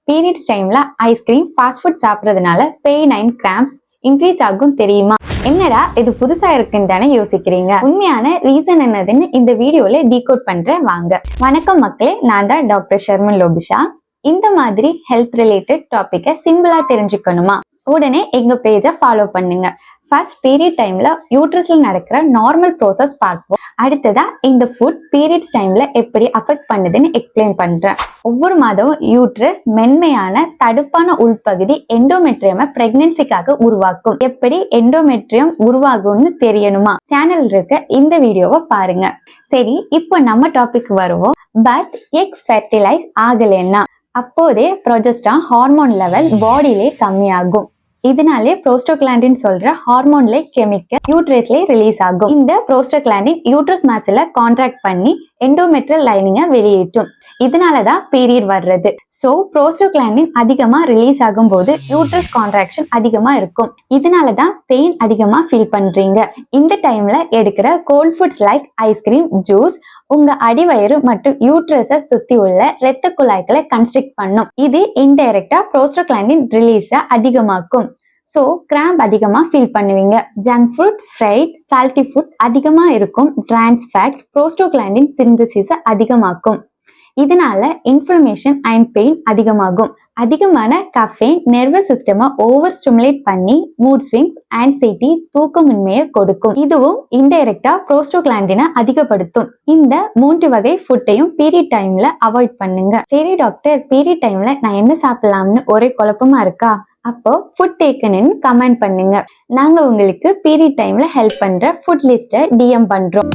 Periods டைம்ல ice cream fast food சாப்பிட்றதுனால pain and cramp increase ஆகும் தெரியுமா? என்னடா இது புதுசா இருக்குன்னு தானே யோசிக்கிறீங்க. உண்மையான ரீசன் என்னதுன்னு இந்த வீடியோல டீகோட் பண்றேன் வாங்க. வணக்கம் மக்களே, நான் தான் டாக்டர் ஷர்மன் லோபிஷா. இந்த மாதிரி ஹெல்த் ரிலேட்டட் டாபிக்கை சிம்பிளா தெரிஞ்சுக்கணுமா? உடனே எங்க பேஜை ஃபாலோ பண்ணுங்க. ஃபர்ஸ்ட் பீரியட் டைம்ல யூட்ரஸ்ல நடக்கிற நார்மல் ப்ரோசஸ் பார்ப்போம். அடுத்ததா இந்த ஃபுட் பீரியட்ஸ் டைம்ல எப்படி அஃபெக்ட் பண்ணுதுன்னு எக்ஸ்பிளைன் பண்றேன். ஒவ்வொரு மாதமும் யூட்ரஸ் மென்மையான தடுப்பான உள்பகுதி எண்டோமெட்ரியமை பிரெக்னன்சிக்காக உருவாக்கும். எப்படி எண்டோமெட்ரியம் உருவாகும்னு தெரியணுமா? சேனல் இருக்க இந்த வீடியோவை பாருங்க. சரி, இப்போ நம்ம டாபிக் வருவோம். பட் எக் ஃபெர்டிலைஸ் ஆகலைன்னா அப்போதே ப்ரொஜெஸ்டரான் ஹார்மோன் லெவல் பாடியிலே கம்மியாகும். இதனாலே ப்ரோஸ்டோகிளாண்டின் சொல்ற ஹார்மோன்ல கெமிக்கல் யூட்ரஸ்ல ரிலீஸ் ஆகும். இந்த ப்ரோஸ்டோகிளாண்டின் யூட்ரஸ் மசில கான்ட்ராக்ட் பண்ணி எண்டோமெட்ரியல் லைனிங்கை வெளியேற்றும். இதனாலதான் பீரியட் வர்றது. சோ ப்ரோஸ்டோகிளாண்டின் அதிகமா ரிலீஸ் ஆகும் போது யூட்ரஸ் கான்ட்ராக்ஷன் அதிகமா இருக்கும். இதனாலதான் பெயின் அதிகமா ஃபீல் பண்றீங்க. இந்த டைம்ல எடுக்கிற cold foods like ice cream, juice உங்க அடிவயிறு மற்றும் யூட்ரஸை சுத்தி உள்ள இரத்த குழாய்களை கன்ஸ்ட்ரிக்ட் பண்ணும். இது இன்டைரக்டா ப்ரோஸ்டோகிளாண்டின் ரிலீஸ அதிகமாக்கும். சோ கிராம்ப் அதிகமா ஃபீல் பண்ணுவீங்க. Junk food, fried, salty food அதிகமா இருக்கும். டிரான்ஸ் ஃபேட் ப்ரோஸ்டோகிளாண்டின் சிந்தசிஸை அதிகமாக்கும். இதனால இன்ஃப்ளமேஷன் அண்ட் பெயின் அதிகமாகும். அதிகமான கஃபேன் நர்வஸ் சிஸ்டமை ஓவர் ஸ்டிமுலேட் பண்ணி மூட் ஸ்விங்ஸ், ஆன்சைட்டி, தூக்கமின்மையை கொடுக்கும். இதுவும் இன்டைரக்டா ப்ரோஸ்டோகிளாண்டினை அதிகப்படுத்தும். இந்த 3 வகை ஃபுட்டையும் பீரியட் டைம்ல அவாய்ட் பண்ணுங்க. சரி டாக்டர், பீரியட் டைம்ல நான் என்ன சாப்பிடலாம்னு ஒரே குழப்பமா இருக்கா? அப்போ ஃபுட் டேக்கன்னு கமெண்ட் பண்ணுங்க. நாங்க உங்களுக்கு பீரியட் டைம்ல ஹெல்ப் பண்ற ஃபுட் லிஸ்ட்டை DM பண்றோம்.